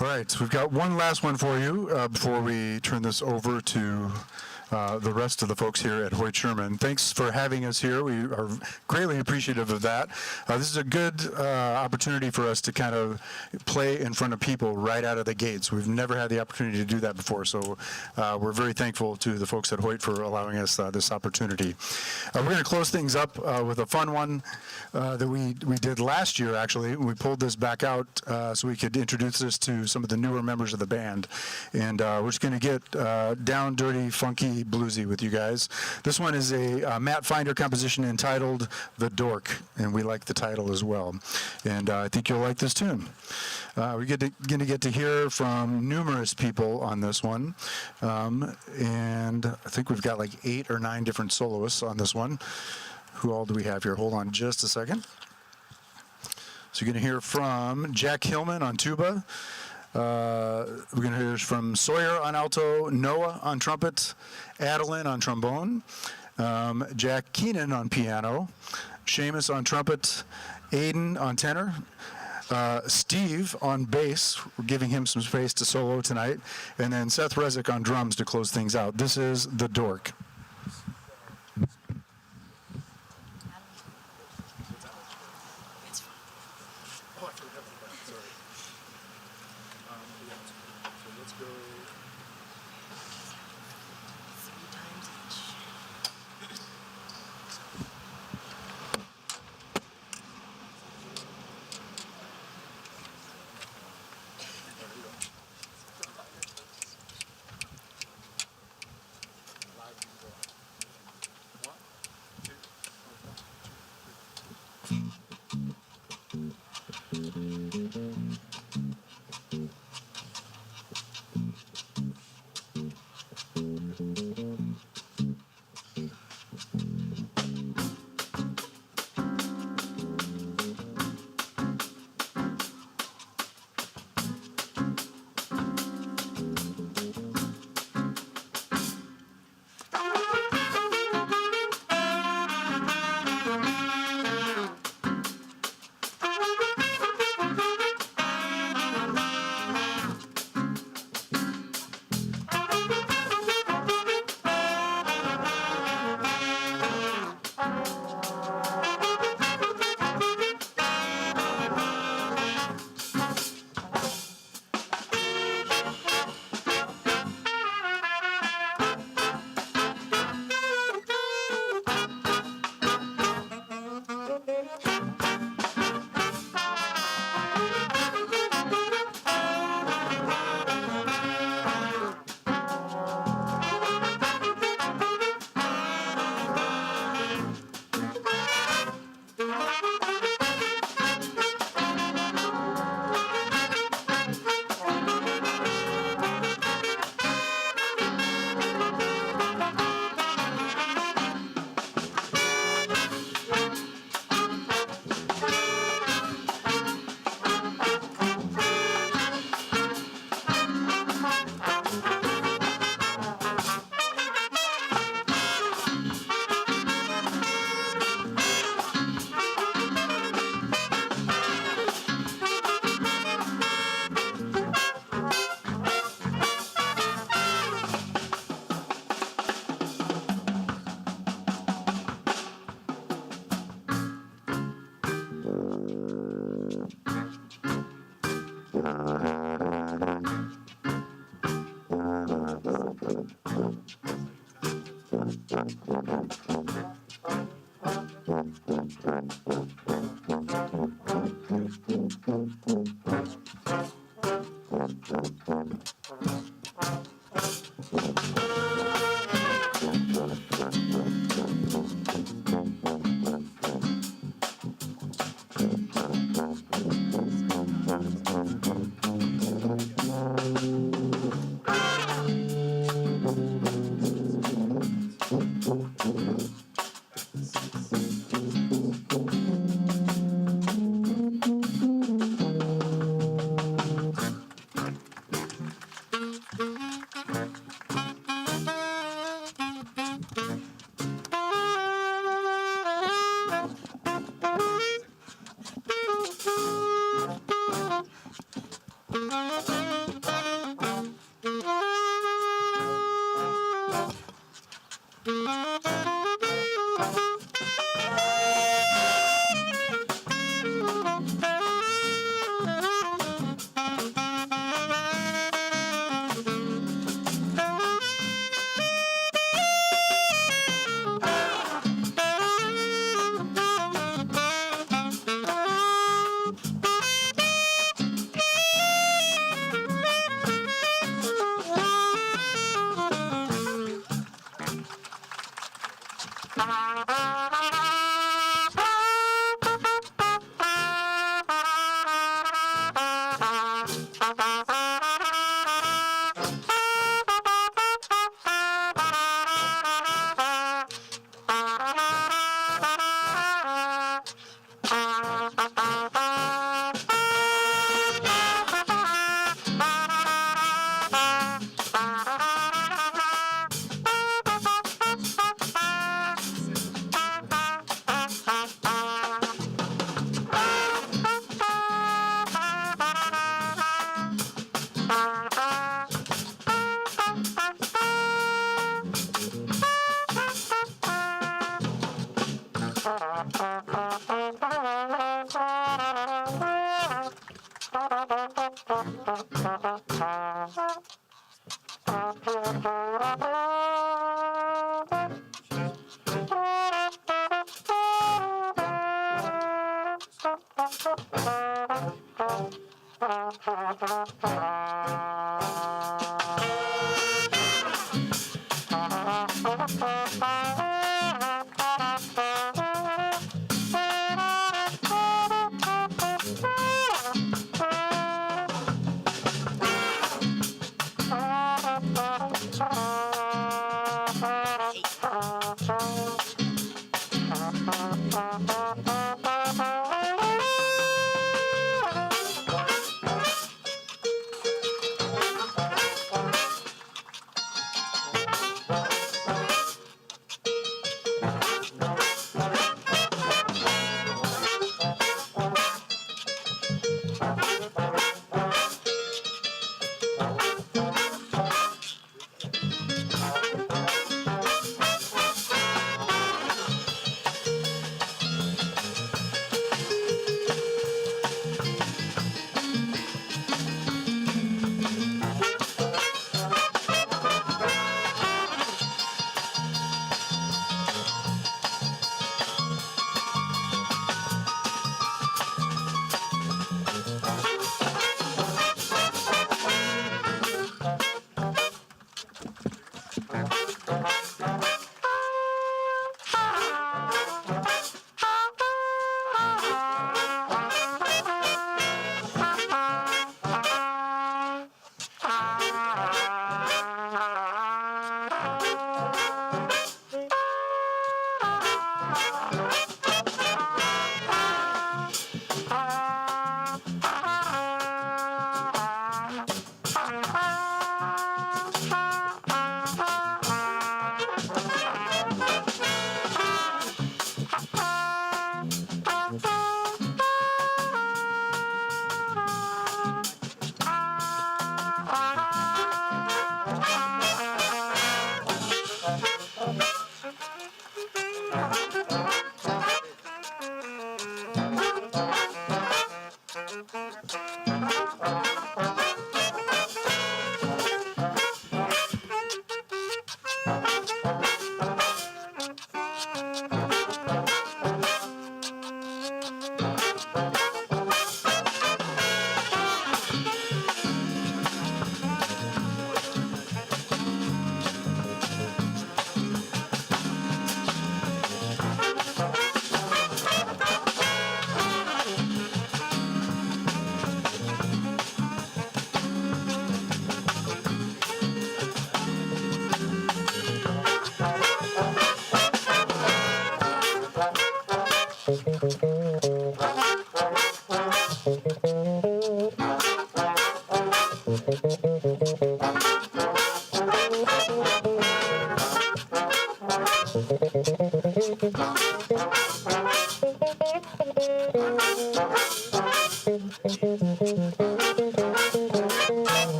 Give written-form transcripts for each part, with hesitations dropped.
All right, we've got one last one for you before we turn this over to the rest of the folks here at Hoyt Sherman. Thanks for having us here. We are greatly appreciative of that. This is a good opportunity for us to kind of play in front of people right out of the gates. We've never had the opportunity to do that before, so we're very thankful to the folks at Hoyt for allowing us this opportunity. We're going to close things up with a fun one that we did last year, actually. We pulled this back out so we could introduce this to some of the newer members of the band. And we're just going to get down, dirty, funky, bluesy with you guys. This one is a Matt Finder composition entitled The Dork, and we like the title as well. And I think you'll like this tune. We're going to get to hear from numerous people on this one. And I think we've got like 8 or 9 different soloists on this one. Who all do we have here? Hold on just a second. So you're going to hear from Jack Hillman on tuba. We're going to hear from Sawyer on alto, Noah on trumpet, Adeline on trombone, Jack Keenan on piano, Seamus on trumpet, Aiden on tenor, Steve on bass. We're giving him some space to solo tonight, and then Seth Rezick on drums to close things out. This is The Dork.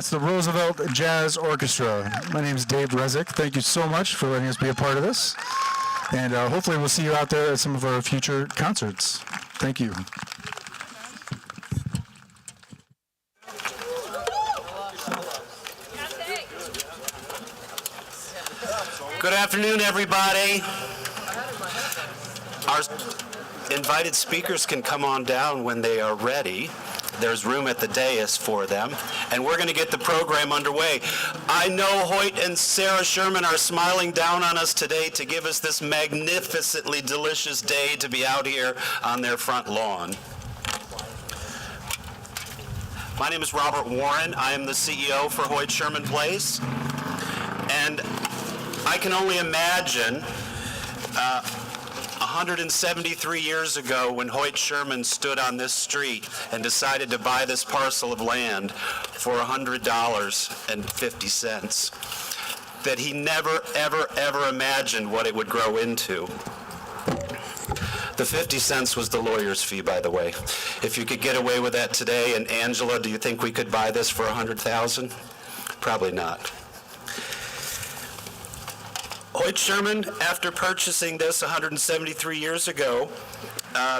That's the Roosevelt Jazz Orchestra. My name is Dave Rezick. Thank you so much for letting us be a part of this. And hopefully we'll see you out there at some of our future concerts. Thank you. Good afternoon, everybody. Our invited speakers can come on down when they are ready. There's room at the dais for them, and we're going to get the program underway. I know Hoyt and Sarah Sherman are smiling down on us today to give us this magnificently delicious day to be out here on their front lawn. My name is Robert Warren. I am the CEO for Hoyt Sherman Place, and I can only imagine 173 years ago when Hoyt Sherman stood on this street and decided to buy this parcel of land for $100.50, that he never, ever, ever imagined what it would grow into. The 50 cents was the lawyer's fee, by the way. If you could get away with that today, and Angela, do you think we could buy this for $100,000? Probably not. Hoyt Sherman, after purchasing this 173 years ago,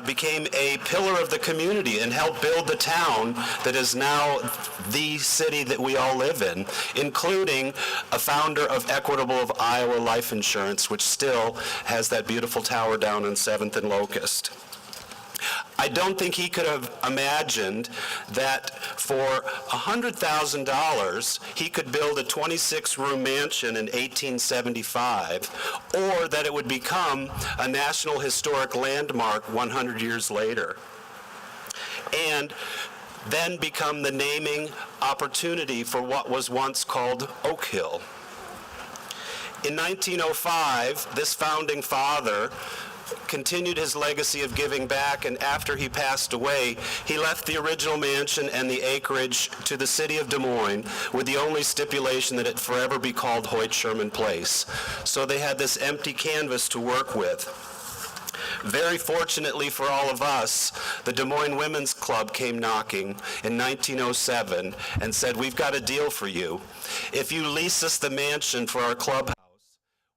became a pillar of the community and helped build the town that is now the city that we all live in, including a founder of Equitable of Iowa Life Insurance, which still has that beautiful tower down on 7th and Locust. I don't think he could have imagined that for $100,000 he could build a 26-room mansion in 1875, or that it would become a National Historic Landmark 100 years later, and then become the naming opportunity for what was once called Oak Hill. In 1905, this founding father continued his legacy of giving back, and after he passed away, he left the original mansion and the acreage to the city of Des Moines with the only stipulation that it forever be called Hoyt Sherman Place. So they had this empty canvas to work with. Very fortunately for all of us, the Des Moines Women's Club came knocking in 1907 and said, "We've got a deal for you. If you lease us the mansion for our clubhouse,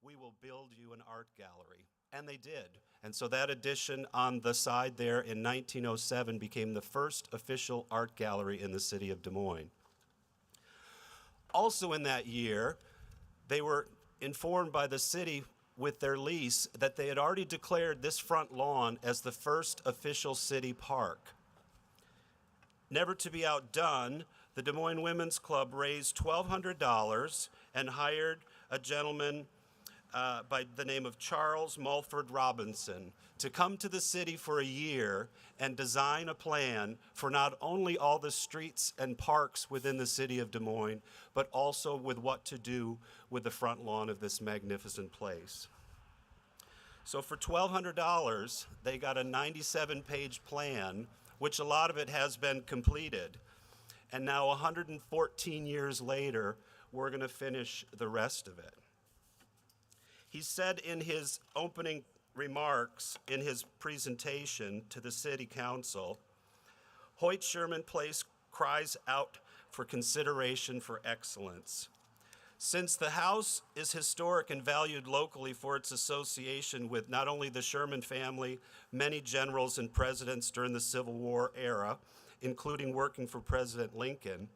we will build you an art gallery." And they did. And so that addition on the side there in 1907 became the first official art gallery in the city of Des Moines. Also in that year, they were informed by the city with their lease that they had already declared this front lawn as the first official city park. Never to be outdone, the Des Moines Women's Club raised $1,200 and hired a gentleman by the name of Charles Mulford Robinson to come to the city for a year and design a plan for not only all the streets and parks within the city of Des Moines, but also with what to do with the front lawn of this magnificent place. So for $1,200, they got a 97-page plan, which a lot of it has been completed. And now 114 years later, we're going to finish the rest of it. He said in his opening remarks in his presentation to the City Council, Hoyt Sherman Place cries out for consideration for excellence. Since the house is historic and valued locally for its association with not only the Sherman family, many generals and presidents during the Civil War era, including working for President Lincoln,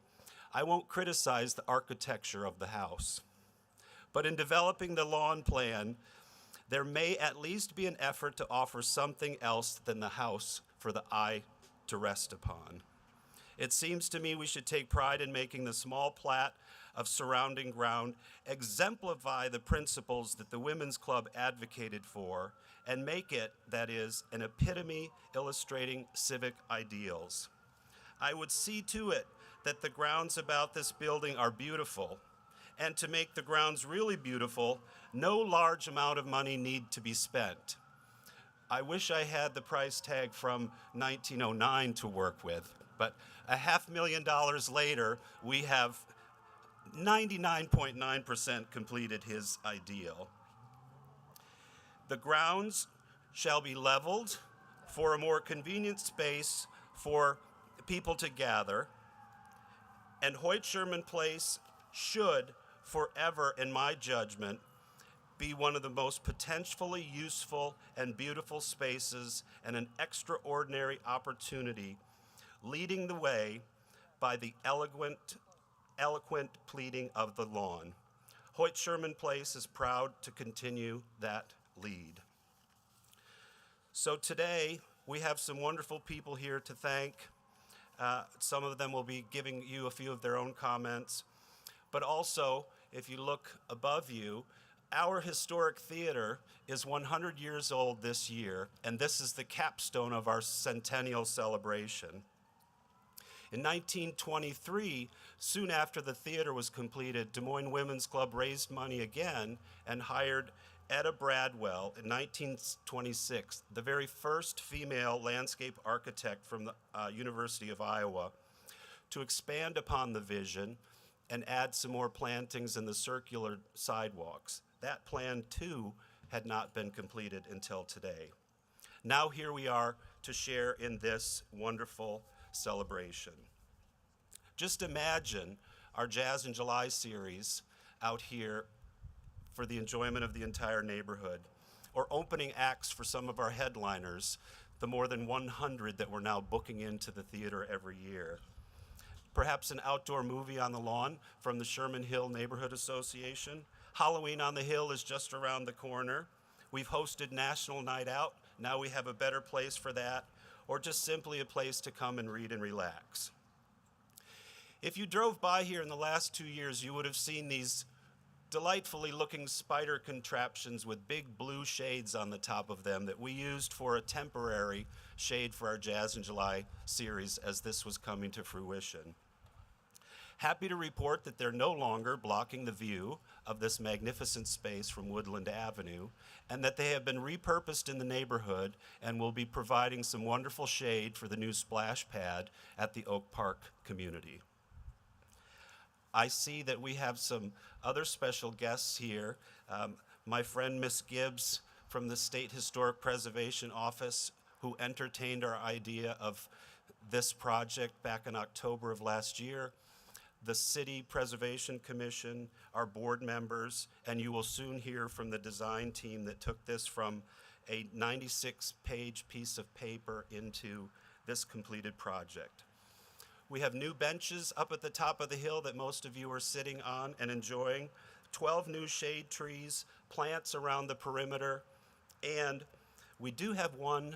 I won't criticize the architecture of the house. But in developing the lawn plan, there may at least be an effort to offer something else than the house for the eye to rest upon. It seems to me we should take pride in making the small plat of surrounding ground exemplify the principles that the Women's Club advocated for and make it, that is, an epitome illustrating civic ideals. I would see to it that the grounds about this building are beautiful, and to make the grounds really beautiful, no large amount of money need to be spent. I wish I had the price tag from 1909 to work with, but $500,000 later, we have 99.9% completed his ideal. The grounds shall be leveled for a more convenient space for people to gather, And Hoyt Sherman Place should forever, in my judgment, be one of the most potentially useful and beautiful spaces and an extraordinary opportunity, leading the way by the eloquent pleading of the lawn. Hoyt Sherman Place is proud to continue that lead. So today, we have some wonderful people here to thank. Some of them will be giving you a few of their own comments. But also, if you look above you, our historic theater is 100 years old this year, and this is the capstone of our centennial celebration. In 1923, soon after the theater was completed, Des Moines Women's Club raised money again and hired Etta Bradwell in 1926, the very first female landscape architect from the University of Iowa, to expand upon the vision and add some more plantings in the circular sidewalks. That plan, too, had not been completed until today. Now here we are to share in this wonderful celebration. Just imagine our Jazz in July series out here for the enjoyment of the entire neighborhood, or opening acts for some of our headliners, the more than 100 that we're now booking into the theater every year. Perhaps an outdoor movie on the lawn from the Sherman Hill Neighborhood Association. Halloween on the Hill is just around the corner. We've hosted National Night Out. Now we have a better place for that, or just simply a place to come and read and relax. If you drove by here in the last 2 years, you would have seen these delightfully looking spider contraptions with big blue shades on the top of them that we used for a temporary shade for our Jazz in July series as this was coming to fruition. Happy to report that they're no longer blocking the view of this magnificent space from Woodland Avenue, and that they have been repurposed in the neighborhood and will be providing some wonderful shade for the new splash pad at the Oak Park community. I see that we have some other special guests here. My friend Miss Gibbs from the State Historic Preservation Office, who entertained our idea of this project back in October of last year, the City Preservation Commission, our board members, and you will soon hear from the design team that took this from a 96-page piece of paper into this completed project. We have new benches up at the top of the hill that most of you are sitting on and enjoying, 12 new shade trees, plants around the perimeter, and we do have one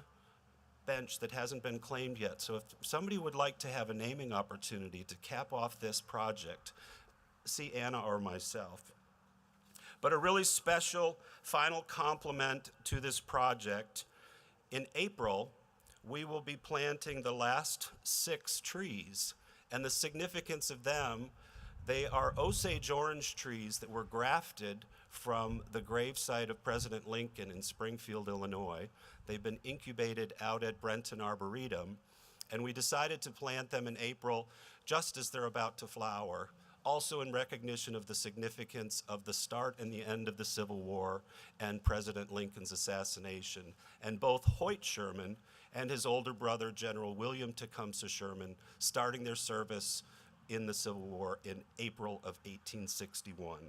bench that hasn't been claimed yet. So if somebody would like to have a naming opportunity to cap off this project, see Anna or myself. But a really special final compliment to this project. In April, we will be planting the last 6 trees, and the significance of them, they are Osage orange trees that were grafted from the gravesite of President Lincoln in Springfield, Illinois. They've been incubated out at Brenton Arboretum, and we decided to plant them in April just as they're about to flower, also in recognition of the significance of the start and the end of the Civil War and President Lincoln's assassination. And both Hoyt Sherman and his older brother, General William Tecumseh Sherman, starting their service in the Civil War in April of 1861.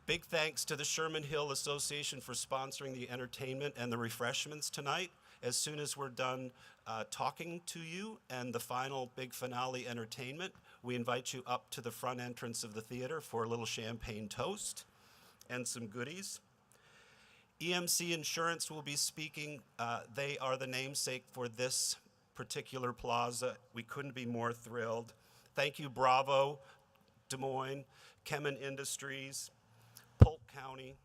Big thanks to the Sherman Hill Association for sponsoring the entertainment and the refreshments tonight. As soon as we're done talking to you and the final big finale entertainment, we invite you up to the front entrance of the theater for a little champagne toast and some goodies. EMC Insurance will be speaking. They are the namesake for this particular plaza. We couldn't be more thrilled. Thank you, Bravo, Des Moines, Kemen Industries, Polk County,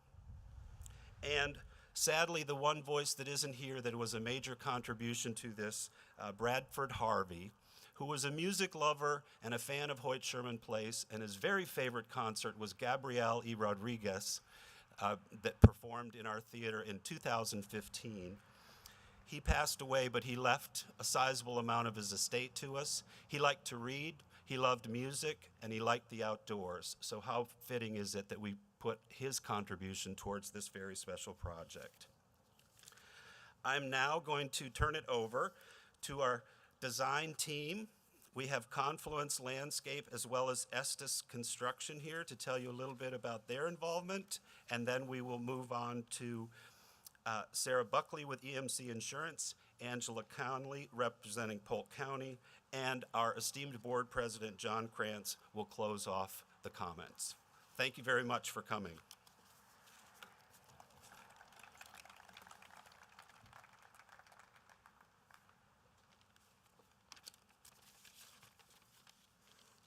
and sadly, the one voice that isn't here that was a major contribution to this, Bradford Harvey, who was a music lover and a fan of Hoyt Sherman Place, and his very favorite concert was Gabrielle E. Rodriguez, that performed in our theater in 2015. He passed away, but he left a sizable amount of his estate to us. He liked to read, he loved music, and he liked the outdoors. So how fitting is it that we put his contribution towards this very special project. I'm now going to turn it over to our design team, We have Confluence Landscape as well as Estes Construction here to tell you a little bit about their involvement, and then we will move on to Sarah Buckley with EMC Insurance, Angela Conley representing Polk County, and our esteemed board president, John Krantz, will close off the comments. Thank you very much for coming.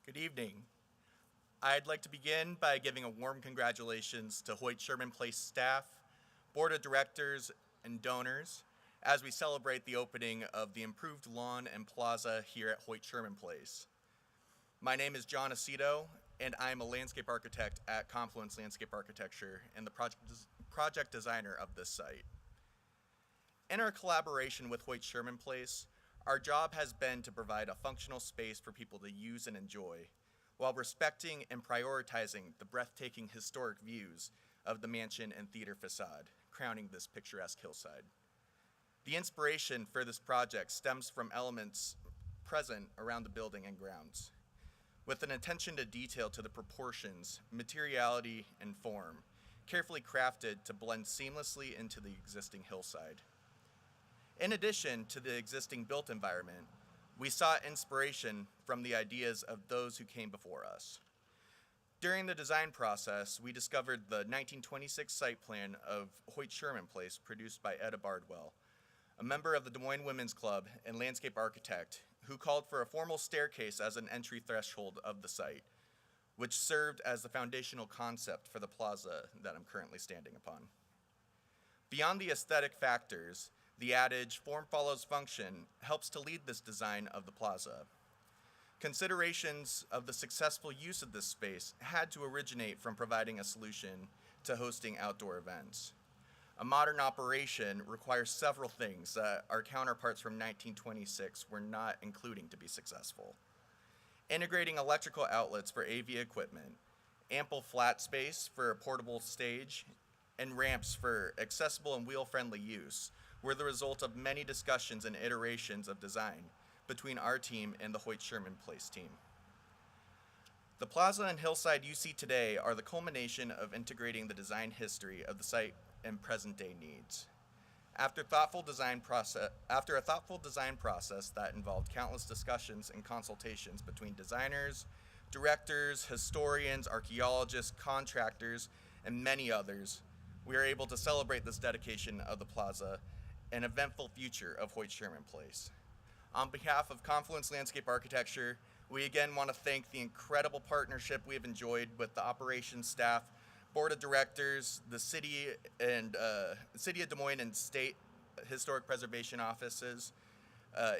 Good evening. I'd like to begin by giving a warm congratulations to Hoyt Sherman Place staff, board of directors, and donors as we celebrate the opening of the improved lawn and plaza here at Hoyt Sherman Place. My name is John Aceto, and I'm a landscape architect at Confluence Landscape Architecture and the project designer of this site. In our collaboration with Hoyt Sherman Place, our job has been to provide a functional space for people to use and enjoy, while respecting and prioritizing the breathtaking historic views of the mansion and theater facade, crowning this picturesque hillside. The inspiration for this project stems from elements present around the building and grounds, with an attention to detail to the proportions, materiality, and form, carefully crafted to blend seamlessly into the existing hillside. In addition to the existing built environment, we sought inspiration from the ideas of those who came before us. During the design process, we discovered the 1926 site plan of Hoyt Sherman Place produced by Etta Bardwell, a member of the Des Moines Women's Club and landscape architect who called for a formal staircase as an entry threshold of the site, which served as the foundational concept for the plaza that I'm currently standing upon. Beyond the aesthetic factors, the adage, form follows function, helps to lead this design of the plaza. Considerations of the successful use of this space had to originate from providing a solution to hosting outdoor events. A modern operation requires several things that our counterparts from 1926 were not including to be successful. Integrating electrical outlets for AV equipment, ample flat space for a portable stage, and ramps for accessible and wheel-friendly use were the result of many discussions and iterations of design between our team and the Hoyt Sherman Place team. The plaza and hillside you see today are the culmination of integrating the design history of the site and present-day needs. After a thoughtful design process that involved countless discussions and consultations between designers, directors, historians, archaeologists, contractors, and many others, we are able to celebrate this dedication of the plaza and eventful future of Hoyt Sherman Place. On behalf of Confluence Landscape Architecture, we again want to thank the incredible partnership we have enjoyed with the operations staff, board of directors, the city of Des Moines and state historic preservation offices,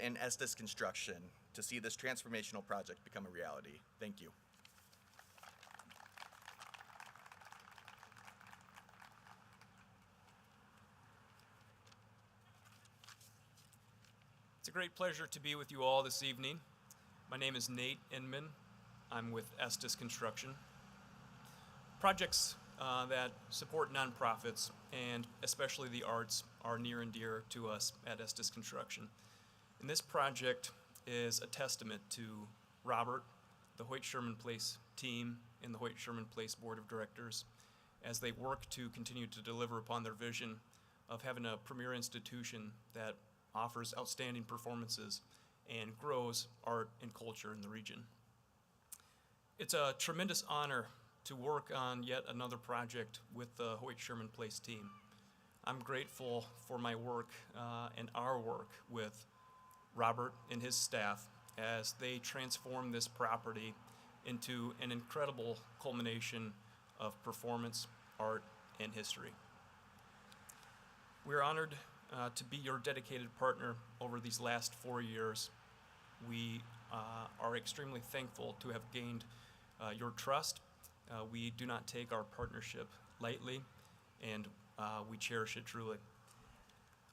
and Estes Construction to see this transformational project become a reality. Thank you. It's a great pleasure to be with you all this evening. My name is Nate Inman. I'm with Estes Construction. Projects that support nonprofits and especially the arts are near and dear to us at Estes Construction. And this project is a testament to Robert, the Hoyt Sherman Place team, and the Hoyt Sherman Place Board of Directors as they work to continue to deliver upon their vision of having a premier institution that offers outstanding performances and grows art and culture in the region. It's a tremendous honor to work on yet another project with the Hoyt Sherman Place team. I'm grateful for my work and our work with Robert and his staff as they transform this property into an incredible culmination of performance, art, and history. We're honored to be your dedicated partner over these last 4 years. We are extremely thankful to have gained your trust. We do not take our partnership lightly, and we cherish it truly.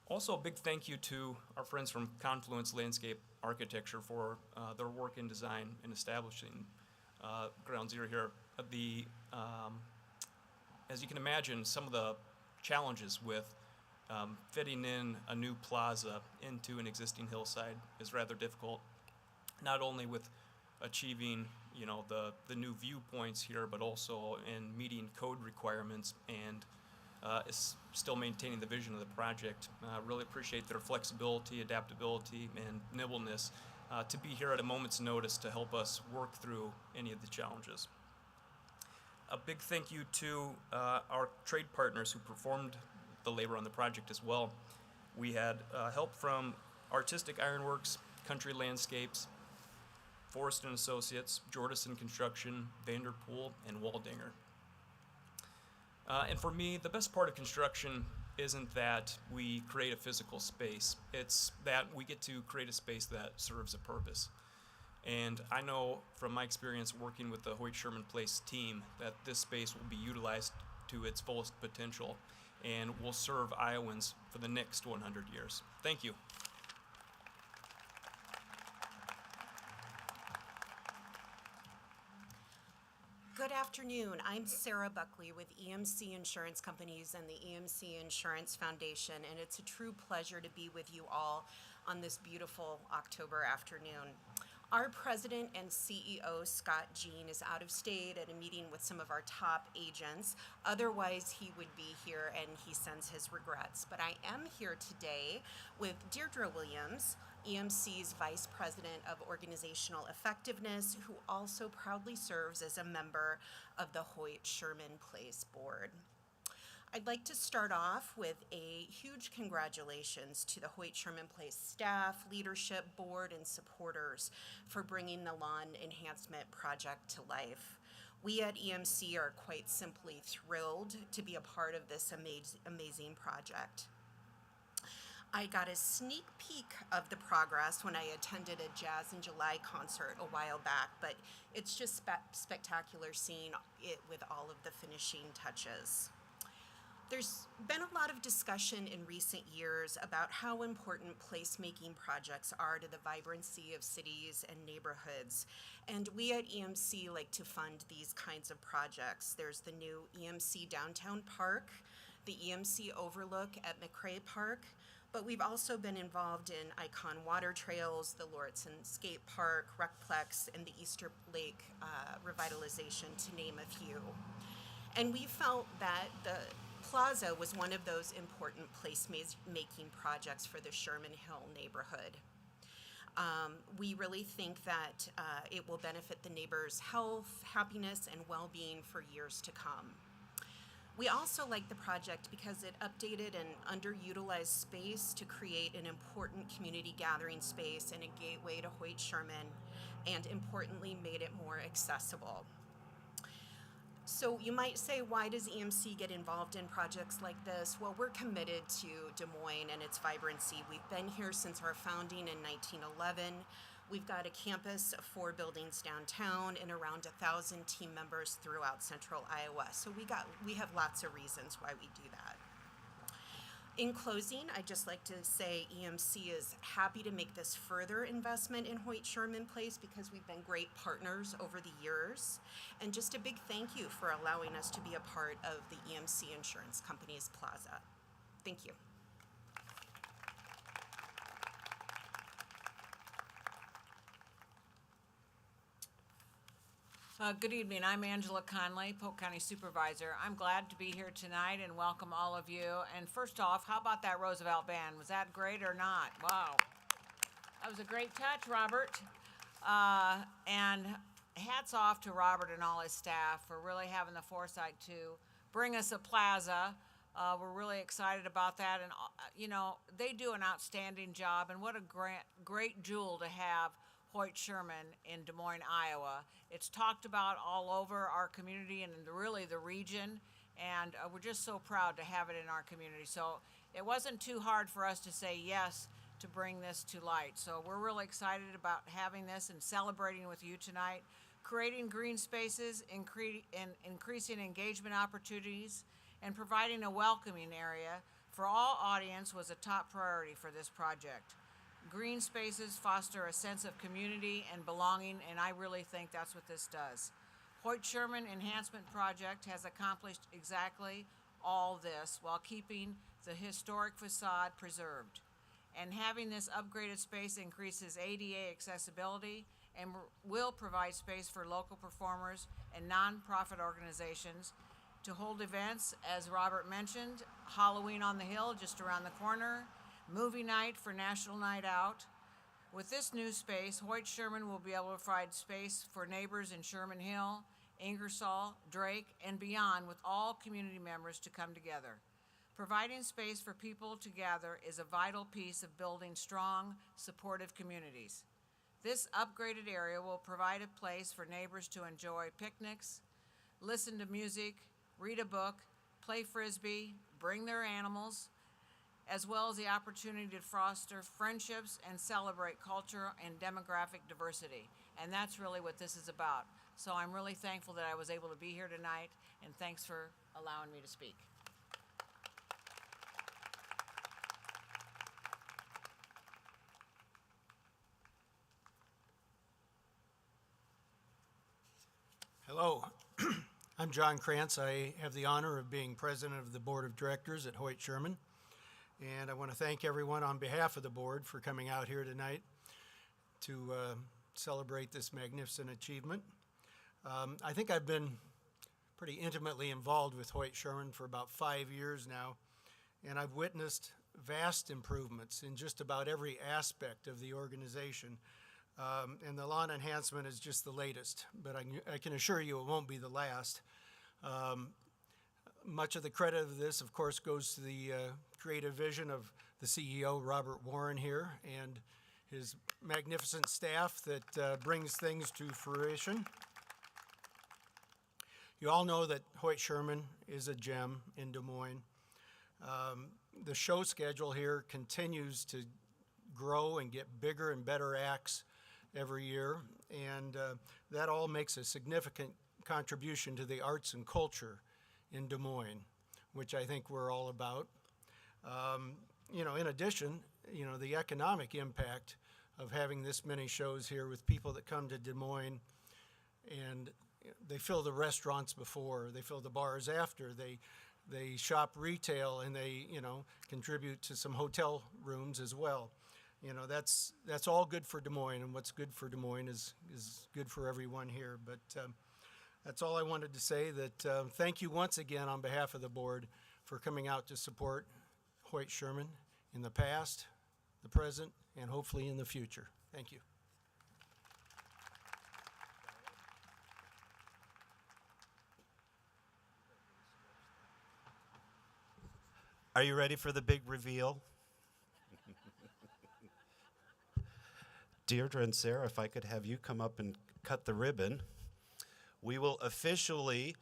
Also, a big thank you to our friends from Confluence Landscape Architecture for their work in design and establishing Ground Zero here. As you can imagine, some of the challenges with fitting in a new plaza into an existing hillside is rather difficult. not only with achieving, the new viewpoints here, but also in meeting code requirements and is still maintaining the vision of the project. Really appreciate their flexibility, adaptability, and nimbleness to be here at a moment's notice to help us work through any of the challenges. A big thank you to our trade partners who performed the labor on the project as well. We had help from Artistic Ironworks, Country Landscapes, Forrest and Associates, Jordison Construction, Vanderpool, and Waldinger. And for me, the best part of construction isn't that we create a physical space. It's that we get to create a space that serves a purpose. And I know from my experience working with the Hoyt Sherman Place team that this space will be utilized to its fullest potential and will serve Iowans for the next 100 years. Thank you. Good afternoon. I'm Sarah Buckley with EMC Insurance Companies and the EMC Insurance Foundation, and it's a true pleasure to be with you all on this beautiful October afternoon. Our president and CEO, Scott Jean, is out of state at a meeting with some of our top agents. Otherwise, he would be here, and he sends his regrets. But I am here today with Deirdre Williams, EMC's Vice President of Organizational Effectiveness, who also proudly serves as a member of the Hoyt Sherman Place Board. I'd like to start off with a huge congratulations to the Hoyt Sherman Place staff, leadership, board, and supporters for bringing the lawn enhancement project to life. We at EMC are quite simply thrilled to be a part of this amazing project. I got a sneak peek of the progress when I attended a Jazz in July concert a while back, but it's just spectacular seeing it with all of the finishing touches. There's been a lot of discussion in recent years about how important placemaking projects are to the vibrancy of cities and neighborhoods, and we at EMC like to fund these kinds of projects. There's the new EMC Downtown Park, the EMC Overlook at McCrae Park, but we've also been involved in Icon Water Trails, the Lauritsen Skate Park, Recplex, and the Easter Lake revitalization, to name a few. And we felt that the Plaza was one of those important place-making projects for the Sherman Hill neighborhood. We really think that it will benefit the neighbors' health, happiness, and well-being for years to come. We also like the project because it updated an underutilized space to create an important community gathering space and a gateway to Hoyt Sherman, and importantly made it more accessible. So you might say, why does EMC get involved in projects like this? Well, we're committed to Des Moines and its vibrancy. We've been here since our founding in 1911. We've got a campus of 4 buildings downtown and around 1,000 team members throughout central Iowa. So we have lots of reasons why we do that. In closing, I'd just like to say EMC is happy to make this further investment in Hoyt Sherman Place because we've been great partners over the years. And just a big thank you for allowing us to be a part of the EMC Insurance Company's Plaza. Thank you. Good evening. I'm Angela Conley, Polk County Supervisor. I'm glad to be here tonight and welcome all of you. And first off, how about that Roosevelt band? Was that great or not? Wow. That was a great touch, Robert. And hats off to Robert and all his staff for really having the foresight to bring us a plaza. We're really excited about that. And, they do an outstanding job. And what a great jewel to have Hoyt Sherman in Des Moines, Iowa. It's talked about all over our community and really the region, and we're just so proud to have it in our community. So it wasn't too hard for us to say yes to bring this to light. So we're really excited about having this and celebrating with you tonight, creating green spaces, increasing engagement opportunities, and providing a welcoming area for all audience was a top priority for this project. Green spaces foster a sense of community and belonging, and I really think that's what this does. Hoyt Sherman Enhancement Project has accomplished exactly all this while keeping the historic facade preserved. And having this upgraded space increases ADA accessibility and will provide space for local performers and nonprofit organizations to hold events, as Robert mentioned, Halloween on the Hill just around the corner, movie night for National Night Out. With this new space, Hoyt Sherman will be able to provide space for neighbors in Sherman Hill, Ingersoll, Drake, and beyond, with all community members to come together. Providing space for people to gather is a vital piece of building strong, supportive communities. This upgraded area will provide a place for neighbors to enjoy picnics, listen to music, read a book, play frisbee, bring their animals, as well as the opportunity to foster friendships and celebrate culture and demographic diversity. And that's really what this is about. So I'm really thankful that I was able to be here tonight, and thanks for allowing me to speak. Hello, I'm John Krantz. I have the honor of being president of the board of directors at Hoyt Sherman. And I want to thank everyone on behalf of the board for coming out here tonight to celebrate this magnificent achievement. I think I've been pretty intimately involved with Hoyt Sherman for about 5 years now, and I've witnessed vast improvements in just about every aspect of the organization. And the lawn enhancement is just the latest, but I can assure you it won't be the last. Much of the credit of this, of course, goes to the creative vision of the CEO, Robert Warren, here, and his magnificent staff that brings things to fruition. You all know that Hoyt Sherman is a gem in Des Moines. The show schedule here continues to grow and get bigger and better acts every year, and that all makes a significant contribution to the arts and culture in Des Moines, which I think we're all about. In addition, the economic impact of having this many shows here with people that come to Des Moines, and they fill the restaurants before, they fill the bars after, they shop retail, and they contribute to some hotel rooms as well. That's all good for Des Moines, and what's good for Des Moines is good for everyone here. But that's all I wanted to say. That thank you once again on behalf of the board for coming out to support Hoyt Sherman in the past, the present, and hopefully in the future. Thank you. Are you ready for the big reveal? Deirdre and Sarah, if I could have you come up and cut the ribbon, we will officially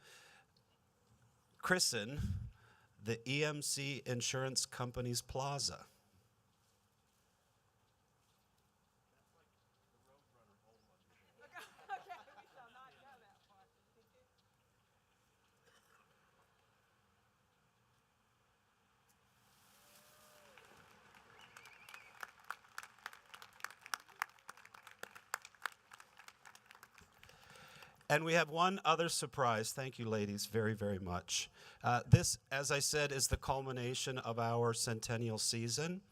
christen the EMC Insurance Company's Plaza. And we have one other surprise. Thank you, ladies, very, very much. This, as I said, is the culmination of our centennial season.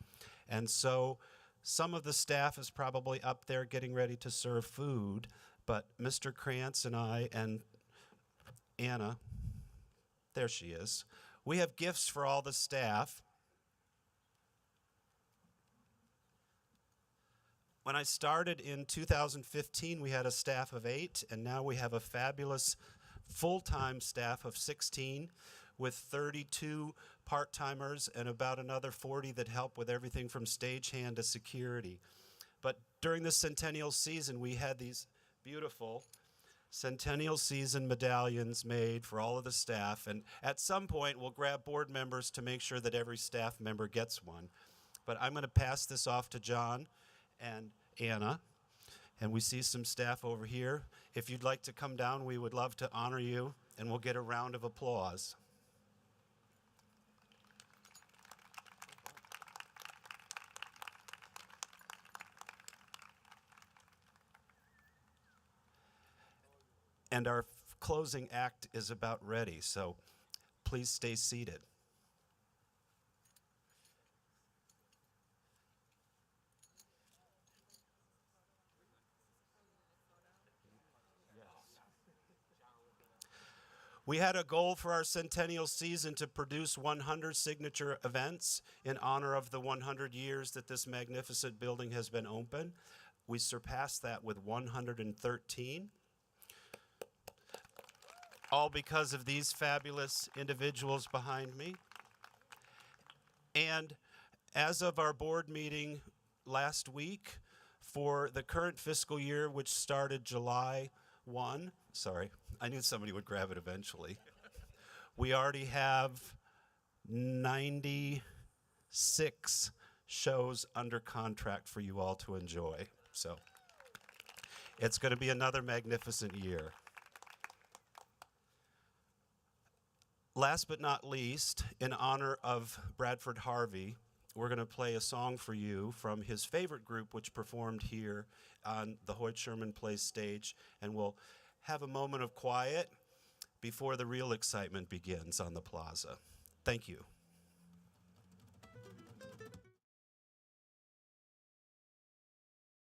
And so some of the staff is probably up there getting ready to serve food, but Mr. Krantz and I and Anna, there she is, we have gifts for all the staff. When I started in 2015, we had a staff of 8, and now we have a fabulous full-time staff of 16 with 32 part-timers and about another 40 that help with everything from stagehand to security. But during the centennial season, we had these beautiful centennial season medallions made for all of the staff, and at some point we'll grab board members to make sure that every staff member gets one. But I'm going to pass this off to John and Anna, and we see some staff over here. If you'd like to come down, we would love to honor you, and we'll get a round of applause. And our closing act is about ready, so please stay seated. We had a goal for our centennial season to produce 100 signature events in honor of the 100 years that this magnificent building has been open. We surpassed that with 113. All because of these fabulous individuals behind me. And as of our board meeting last week, for the current fiscal year, which started July 1, sorry, I knew somebody would grab it eventually. We already have 96 shows under contract for you all to enjoy. So it's going to be another magnificent year. Last but not least, in honor of Bradford Harvey, we're going to play a song for you from his favorite group, which performed here on the Hoyt Sherman Place stage, and we'll have a moment of quiet before the real excitement begins on the Plaza. Thank you.